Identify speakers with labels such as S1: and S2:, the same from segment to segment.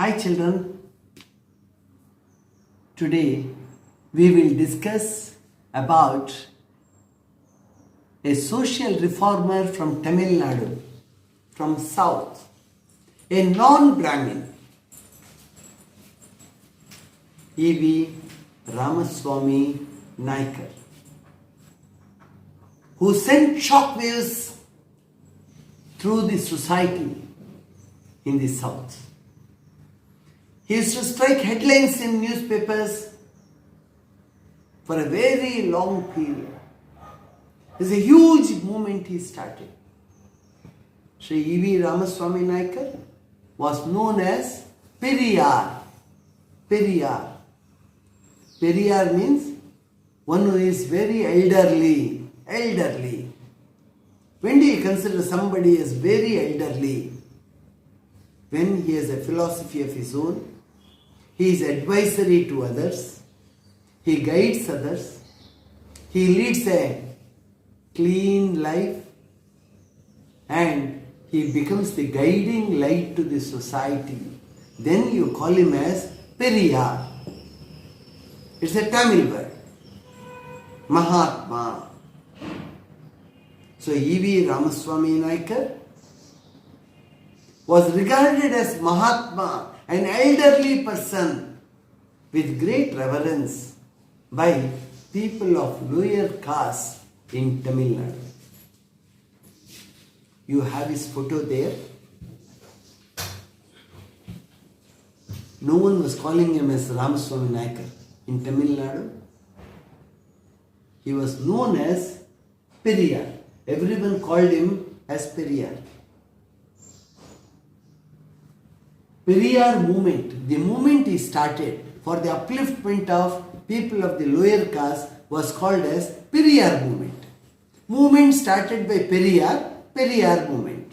S1: Hi children, today we will discuss about a social reformer from Tamil Nadu, from south, a non-Brahmin, E.V. Ramaswamy Naikar, who sent shockwaves through the society in the south. He used to strike headlines in newspapers for a very long period. It's a huge movement he started. Sri E.V. Ramaswamy Naikar was known as Periyar. Periyar. Periyar means one who is very elderly. Elderly. When do you consider somebody as very elderly? When he has a philosophy of his own, he is advisory to others, he guides others, he leads a clean life, and he becomes the guiding light to the society. Then you call him as Periyar. It's a Tamil word. Mahatma. So E.V. Ramaswamy Naikar was regarded as Mahatma, an elderly person with great reverence by people of lower caste in Tamil Nadu. You have his photo there. No one was calling him as Ramaswamy Naikar in Tamil Nadu. He was known as Periyar. Everyone called him as Periyar. Periyar movement, the movement he started for the upliftment of people of the lower caste was called as Periyar movement. Movement started by Periyar, Periyar movement.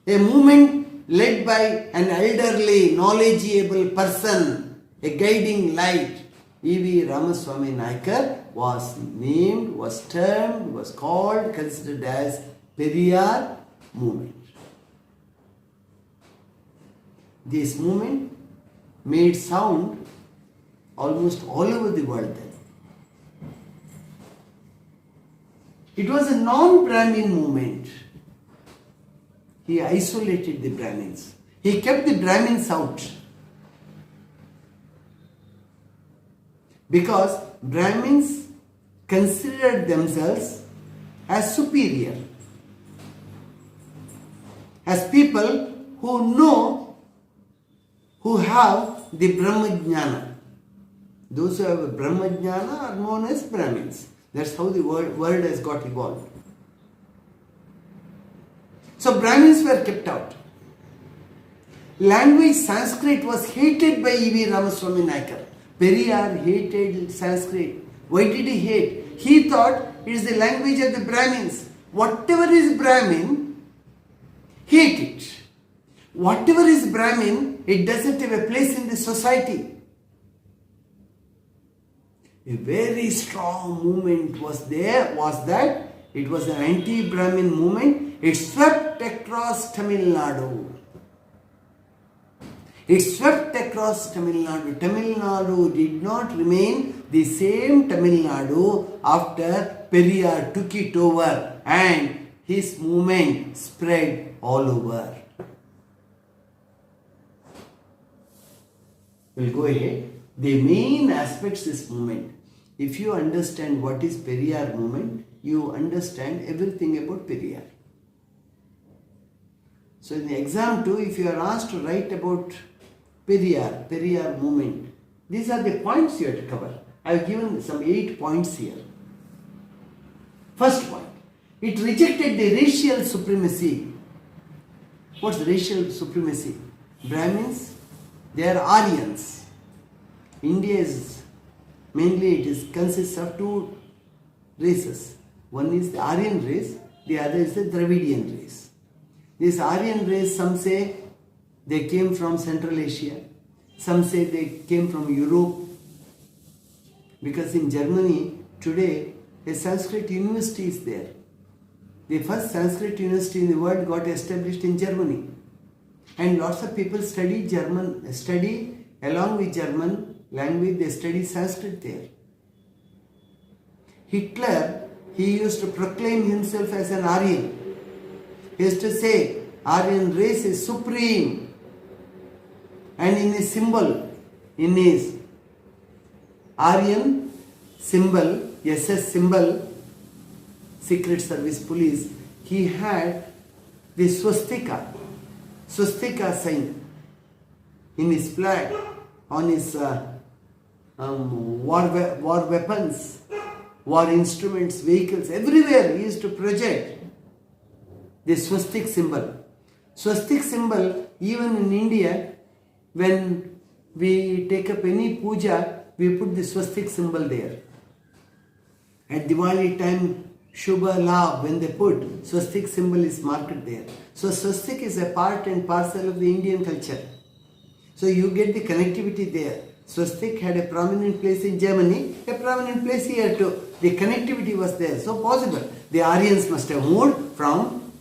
S1: A movement led by an elderly, knowledgeable person, a guiding light. E.V. Ramaswamy Naikar was named, was termed, was called, considered as Periyar movement. This movement made sound almost all over the world then. It was a non-Brahmin movement. He isolated the Brahmins. He kept the Brahmins out. Because Brahmins considered themselves as superior, as people who know, who have the Brahmajnana. Those who have a Brahmajnana are known as Brahmins. That's how the word has got evolved. So Brahmins were kept out. Language Sanskrit was hated by E.V. Ramaswamy Naikar. Periyar hated Sanskrit. Why did he hate? He thought it is the language of the Brahmins. Whatever is Brahmin, hate it. Whatever is Brahmin, it doesn't have a place in the society. A very strong movement was there, that it was an anti-Brahmin movement. It swept across Tamil Nadu. It swept across Tamil Nadu. Tamil Nadu did not remain the same Tamil Nadu after Periyar took it over and his movement spread all over. We'll go ahead. The main aspects of this movement. If you understand what is Periyar movement, you understand everything about Periyar. So in the exam too, if you are asked to write about Periyar movement, these are the points you have to cover. I have given some 8 points here. First point, it rejected the racial supremacy. What's racial supremacy? Brahmins, they are Aryans. India is mainly consists of 2 races. One is the Aryan race, the other is the Dravidian race. This Aryan race, some say they came from Central Asia, some say they came from Europe, because in Germany today a Sanskrit university is there. The first Sanskrit university in the world got established in Germany. And lots of people study German, study along with German language, they study Sanskrit there. Hitler, he used to proclaim himself as an Aryan. He used to say, Aryan race is supreme. And in his symbol, in his Aryan symbol, SS symbol, Secret Service Police, he had the swastika sign in his flag, on his war weapons, war instruments, vehicles, everywhere he used to project the swastik symbol. Swastik symbol, even in India, when we take up any puja, we put the swastik symbol there. At Diwali time, Shubha Labh, when they put, swastik symbol is marked there. So swastik is a part and parcel of the Indian culture. So you get the connectivity there. Swastik had a prominent place in Germany, a prominent place here too. The connectivity was there. So possible. The Aryans must have moved from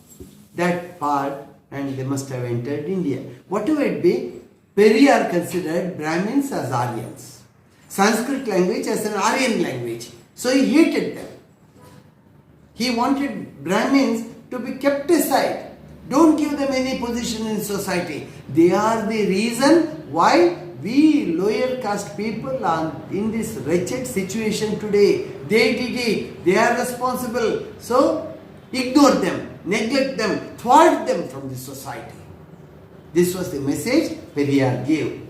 S1: that part and they must have entered India. Whatever it be, Periyar considered Brahmins as Aryans. Sanskrit language as an Aryan language. So he hated them. He wanted Brahmins to be kept aside. Don't give them any position in society. They are the reason why we lower caste people are in this wretched situation today. They did it. They are responsible. So ignore them, neglect them, thwart them from the society. This was the message Periyar gave.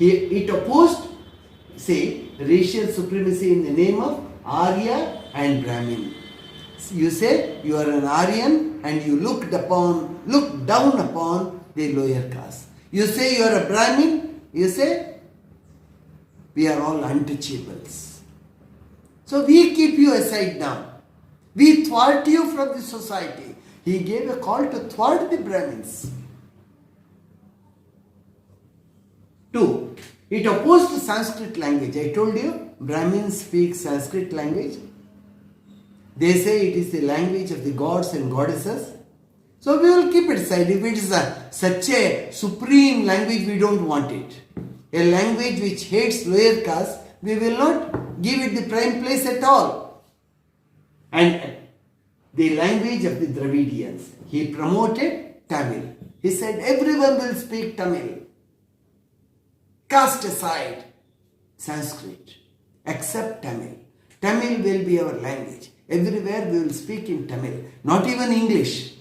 S1: It opposed, say, racial supremacy in the name of Arya and Brahmin. You say you are an Aryan and you look down upon the lower caste. You say you are a Brahmin, you say we are all untouchables. So we keep you aside now. We thwart you from the society. He gave a call to thwart the Brahmins. 2. It opposed Sanskrit language. I told you, Brahmins speak Sanskrit language. They say it is the language of the gods and goddesses. So we will keep it aside. If it is such a supreme language, we don't want it. A language which hates lower caste, we will not give it the prime place at all. And the language of the Dravidians, he promoted Tamil. He said everyone will speak Tamil. Cast aside Sanskrit, except Tamil. Tamil will be our language. Everywhere we will speak in Tamil, not even English.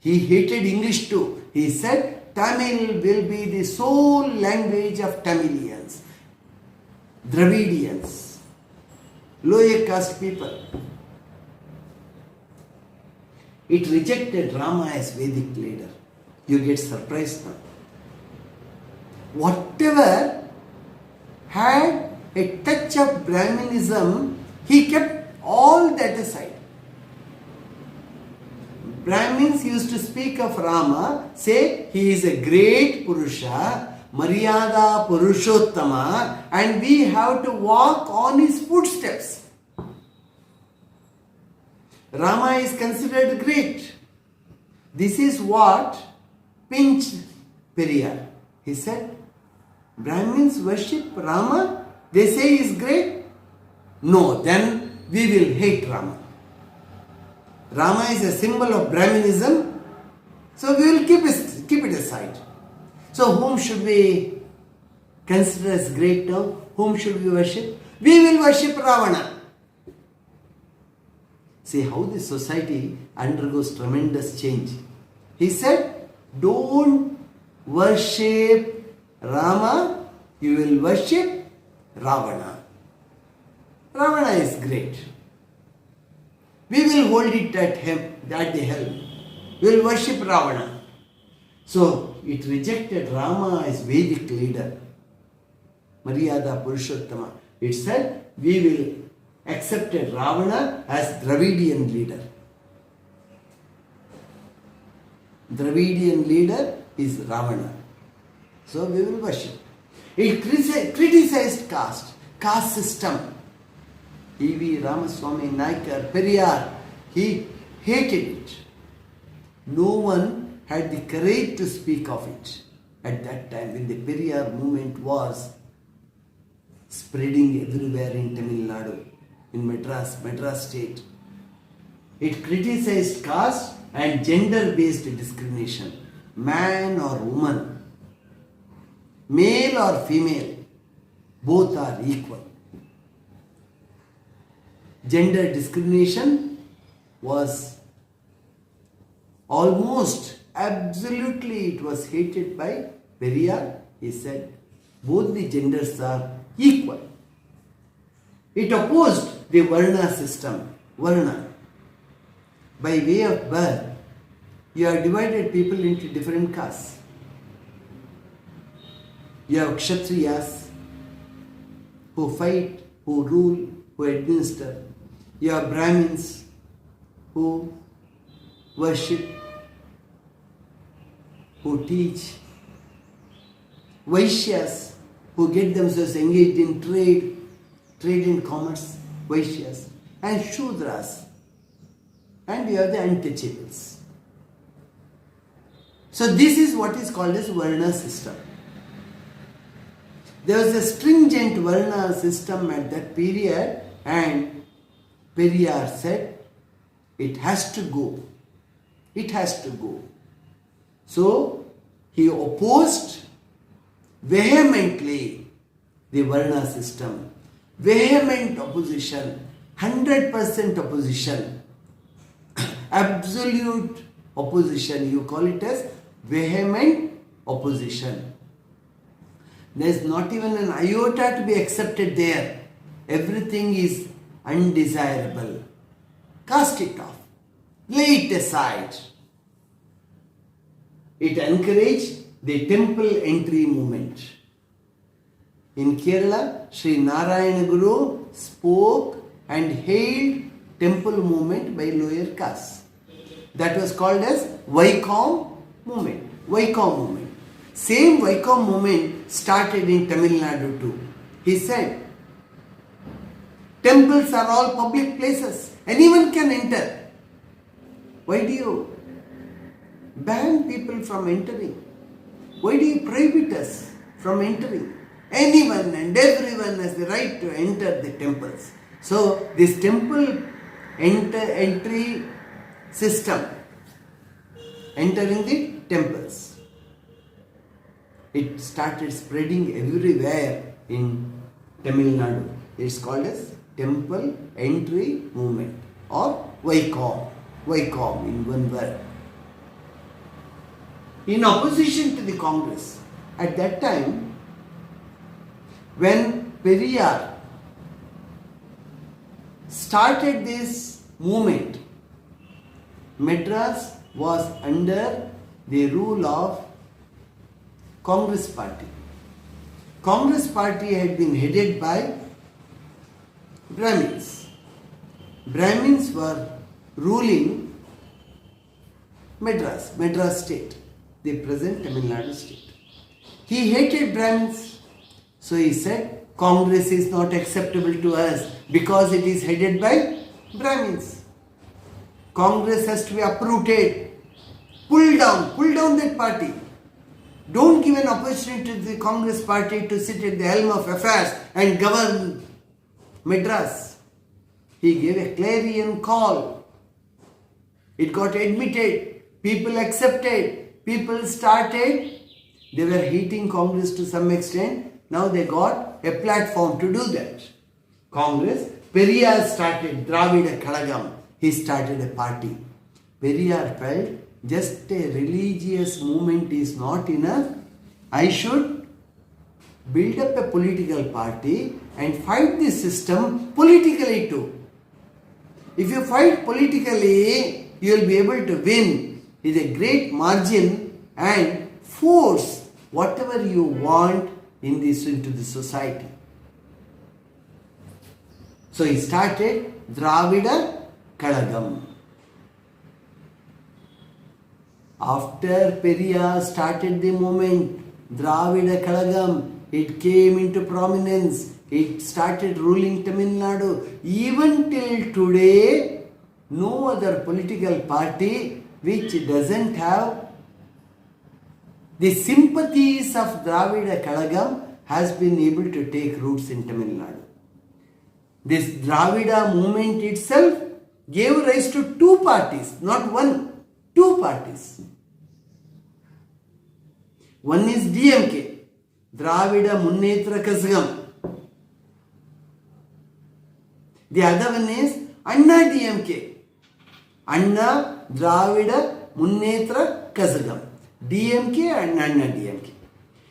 S1: He hated English too. He said Tamil will be the sole language of Tamilians, Dravidians, lower caste people. It rejected Rama as Vedic leader. You get surprised now. Whatever had a touch of Brahminism, he kept all that aside. Brahmins used to speak of Rama, say he is a great Purusha, Maryada Purushottama, and we have to walk on his footsteps. Rama is considered great. This is what pinched Periyar. He said, Brahmins worship Rama, they say he is great. No, then we will hate Rama. Rama is a symbol of Brahminism, so we will keep it aside. So whom should we consider as great now? Whom should we worship? We will worship Ravana. See how this society undergoes tremendous change. He said, don't worship Rama, you will worship Ravana. Ravana is great. We will hold it at the helm. We will worship Ravana. So it rejected Rama as Vedic leader. Maryada Purushottama. It said we will accept Ravana as Dravidian leader. Dravidian leader is Ravana. So we will worship. It criticized caste system. E.V. Ramaswamy Naikar, Periyar, he hated it. No one had the courage to speak of it at that time when the Periyar movement was spreading everywhere in Tamil Nadu, in Madras state. It criticized caste and gender-based discrimination, man or woman, male or female, both are equal. Gender discrimination was almost absolutely, it was hated by Periyar. He said both the genders are equal. It opposed the Varna system. Varna. By way of birth, you have divided people into different castes. You have Kshatriyas who fight, who rule, who administer. You have Brahmins who worship, who teach. Vaishyas who get themselves engaged in trade and commerce, Vaishyas. And Shudras. And you have the untouchables. So this is what is called as Varna system. There was a stringent Varna system at that period, and Periyar said, it has to go. It has to go. So he opposed vehemently the Varna system. Vehement opposition, 100% opposition, absolute opposition. You call it as vehement opposition. There is not even an iota to be accepted there. Everything is undesirable. Cast it off. Lay it aside. It encouraged the temple entry movement. In Kerala, Sri Narayana Guru spoke and hailed temple movement by lower castes. That was called as Vaikom movement. Vaikom movement. Same Vaikom movement started in Tamil Nadu too. He said, temples are all public places. Anyone can enter. Why do you ban people from entering? Why do you prohibit us from entering? Anyone and everyone has the right to enter the temples. So this temple entry system, entering the temples, it started spreading everywhere in Tamil Nadu. It's called as temple entry movement or Vaikom. Vaikom in one word. In opposition to the Congress, at that time, when Periyar started this movement, Madras was under the rule of Congress party. Congress party had been headed by Brahmins. Brahmins were ruling Madras state, the present Tamil Nadu state. He hated Brahmins. So he said, Congress is not acceptable to us because it is headed by Brahmins. Congress has to be uprooted. Pull down that party. Don't give an opportunity to the Congress party to sit at the helm of affairs and govern Madras. He gave a clarion call. It got admitted. People accepted. People started. They were hating Congress to some extent. Now they got a platform to do that. Congress, Periyar started Dravida Kalagam. He started a party. Periyar felt just a religious movement is not enough. I should build up a political party and fight this system politically too. If you fight politically, you will be able to win with a great margin and force whatever you want into the society. So he started Dravida Kalagam. After Periyar started the movement, Dravida Kalagam, it came into prominence. It started ruling Tamil Nadu. Even till today, no other political party which doesn't have The sympathies of Dravida Kalagam has been able to take roots in Tamil Nadu. This Dravida movement itself gave rise to two parties, not one, two parties. One is DMK, Dravida Munnetra Kazhagam. The other one is Anna DMK, Anna Dravida Munnetra Kazhagam. DMK and Anna DMK.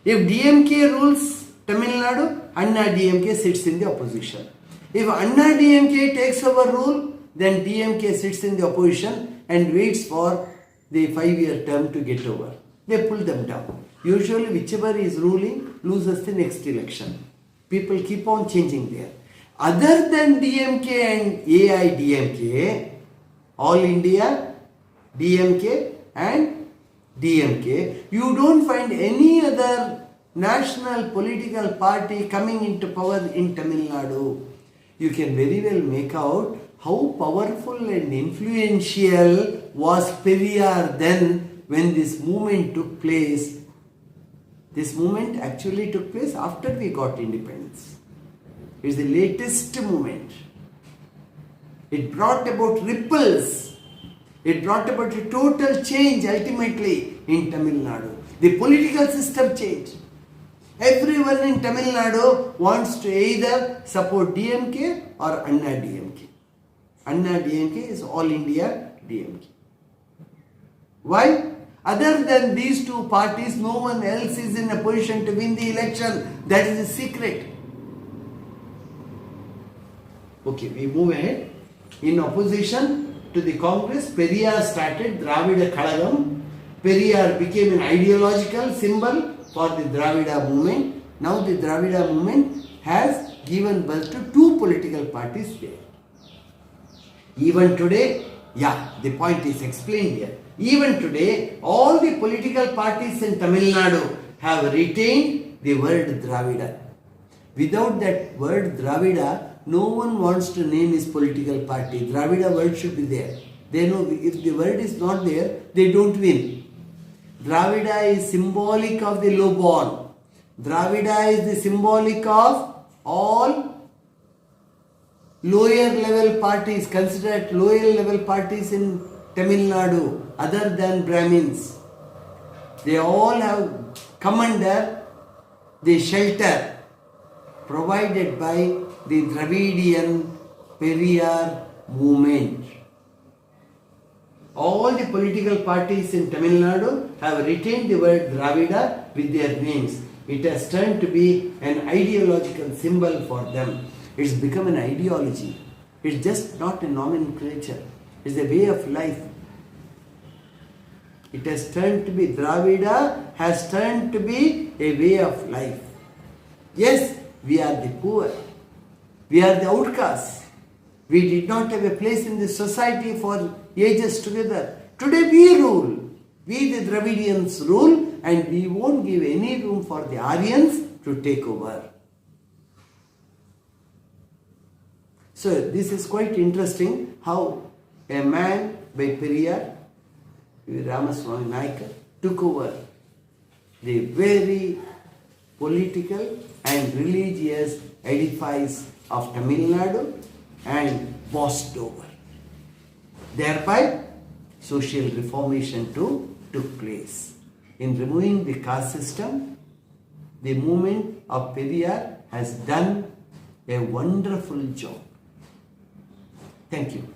S1: If DMK rules Tamil Nadu, Anna DMK sits in the opposition. If Anna DMK takes over rule, then DMK sits in the opposition and waits for the 5-year term to get over. They pull them down. Usually whichever is ruling loses the next election. People keep on changing there. Other than DMK and AIDMK, All India, DMK and DMK, you don't find any other national political party coming into power in Tamil Nadu. You can very well make out how powerful and influential was Periyar then when this movement took place. This movement actually took place after we got independence. It's the latest movement. It brought about ripples. It brought about a total change ultimately in Tamil Nadu. The political system changed. Everyone in Tamil Nadu wants to either support DMK or Anna DMK. Anna DMK is All India DMK. Why? Other than these two parties, no one else is in a position to win the election. That is a secret. Okay, we move ahead. In opposition to the Congress, Periyar started Dravida Kalagam. Periyar became an ideological symbol for the Dravida movement. Now the Dravida movement has given birth to two political parties there. Even today, the point is explained here. Even today, all the political parties in Tamil Nadu have retained the word Dravida. Without that word Dravida, no one wants to name his political party. Dravida word should be there. They know if the word is not there, they don't win. Dravida is symbolic of the low-born. Dravida is the symbolic of all lower level parties, considered lower level parties in Tamil Nadu, other than Brahmins. They all have come under the shelter provided by the Dravidian Periyar movement. All the political parties in Tamil Nadu have retained the word Dravida with their names. It has turned to be an ideological symbol for them. It's become an ideology. It's just not a nomenclature. It's a way of life. It has turned to be, Dravida has turned to be a way of life. Yes, we are the poor. We are the outcasts. We did not have a place in the society for ages together. Today we rule. We the Dravidians rule, and we won't give any room for the Aryans to take over. So this is quite interesting how a man by Periyar, Ramaswamy Naikar, took over the very political and religious edifice of Tamil Nadu and bossed over. Thereby, social reformation too took place. In removing the caste system, the movement of Periyar has done a wonderful job. Thank you.